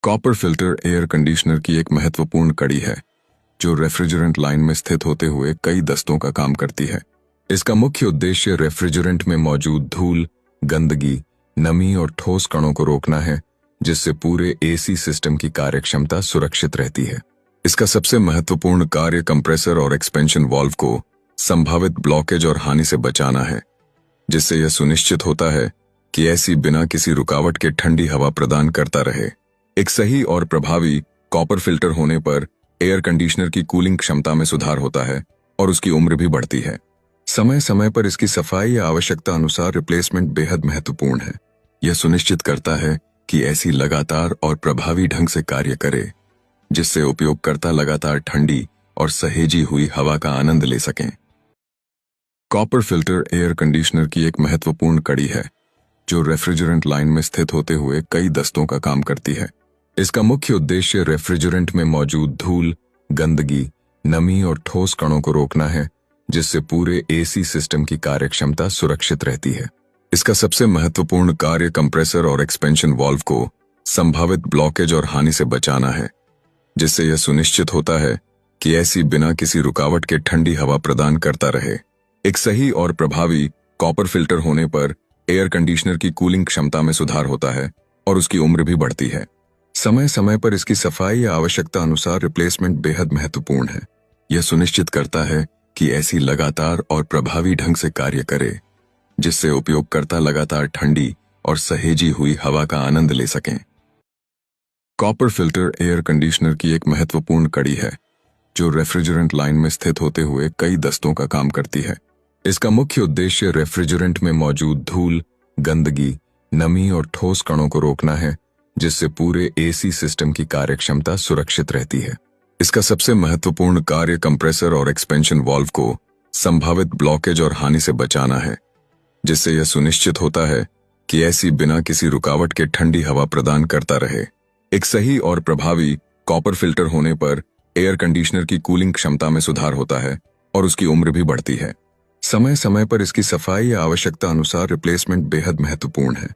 Copper filter air conditioner की एक महत्वपूर्ण कड़ी है जो रेफ्रिजरेंट लाइन में स्थित होते हुए कई दस्तों का काम करती है। इसका मुख्य उद्देश्य रेफ्रिजरेंट में मौजूद धूल, गंदगी, नमी और ठोस कणों को रोकना है, जिससे पूरे एसी सिस्टम की कार्यक्षमता सुरक्षित रहती है। इसका सबसे महत्वपूर्ण कार्य कंप्रेसर और एक्सपेंशन वाल्व को संभावित ब्लॉकेज और हानि से बचाना है, जिससे यह सुनिश्चित होता है कि एसी बिना किसी रुकावट के ठंडी हवा प्रदान करता रहे। एक सही और प्रभावी कॉपर फिल्टर होने पर एयर कंडीशनर की कूलिंग क्षमता में सुधार होता है और उसकी उम्र भी बढ़ती है। समय समय पर इसकी सफाई या आवश्यकता अनुसार रिप्लेसमेंट बेहद महत्वपूर्ण है। यह सुनिश्चित करता है कि एसी लगातार और प्रभावी ढंग से कार्य करे, जिससे उपयोगकर्ता लगातार ठंडी और सहेजी हुई हवा का आनंद ले सकें। कॉपर फिल्टर एयर कंडीशनर की एक महत्वपूर्ण कड़ी है जो रेफ्रिजरेंट लाइन में स्थित होते हुए कई दस्तों का काम करती है। इसका मुख्य उद्देश्य रेफ्रिजरेंट में मौजूद धूल, गंदगी, नमी और ठोस कणों को रोकना है, जिससे पूरे एसी सिस्टम की कार्यक्षमता सुरक्षित रहती है। इसका सबसे महत्वपूर्ण कार्य कंप्रेसर और एक्सपेंशन वाल्व को संभावित ब्लॉकेज और हानि से बचाना है, जिससे यह सुनिश्चित होता है कि एसी बिना किसी रुकावट के ठंडी हवा प्रदान करता रहे। एक सही और प्रभावी कॉपर फिल्टर होने पर एयर कंडीशनर की कूलिंग क्षमता में सुधार होता है और उसकी उम्र भी बढ़ती है। समय समय पर इसकी सफाई या आवश्यकता अनुसार रिप्लेसमेंट बेहद महत्वपूर्ण है। यह सुनिश्चित करता है कि एसी लगातार और प्रभावी ढंग से कार्य करे, जिससे उपयोगकर्ता लगातार ठंडी और सहेजी हुई हवा का आनंद ले सकें। कॉपर फिल्टर एयर कंडीशनर की एक महत्वपूर्ण कड़ी है जो रेफ्रिजरेंट लाइन में स्थित होते हुए कई दस्तों का काम करती है। इसका मुख्य उद्देश्य रेफ्रिजरेंट में मौजूद धूल, गंदगी, नमी और ठोस कणों को रोकना है, जिससे पूरे एसी सिस्टम की कार्यक्षमता सुरक्षित रहती है। इसका सबसे महत्वपूर्ण कार्य कंप्रेसर और एक्सपेंशन वाल्व को संभावित ब्लॉकेज और हानि से बचाना है, जिससे यह सुनिश्चित होता है कि एसी बिना किसी रुकावट के ठंडी हवा प्रदान करता रहे। एक सही और प्रभावी कॉपर फिल्टर होने पर एयर कंडीशनर की कूलिंग क्षमता में सुधार होता है और उसकी उम्र भी बढ़ती है। समय समय पर इसकी सफाई या आवश्यकता अनुसार रिप्लेसमेंट बेहद महत्वपूर्ण है।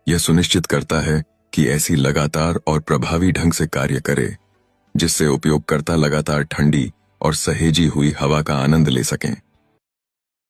यह सुनिश्चित करता है कि एसी लगातार और प्रभावी ढंग से कार्य करे, जिससे उपयोगकर्ता लगातार ठंडी और सहेजी हुई हवा का आनंद ले सकें।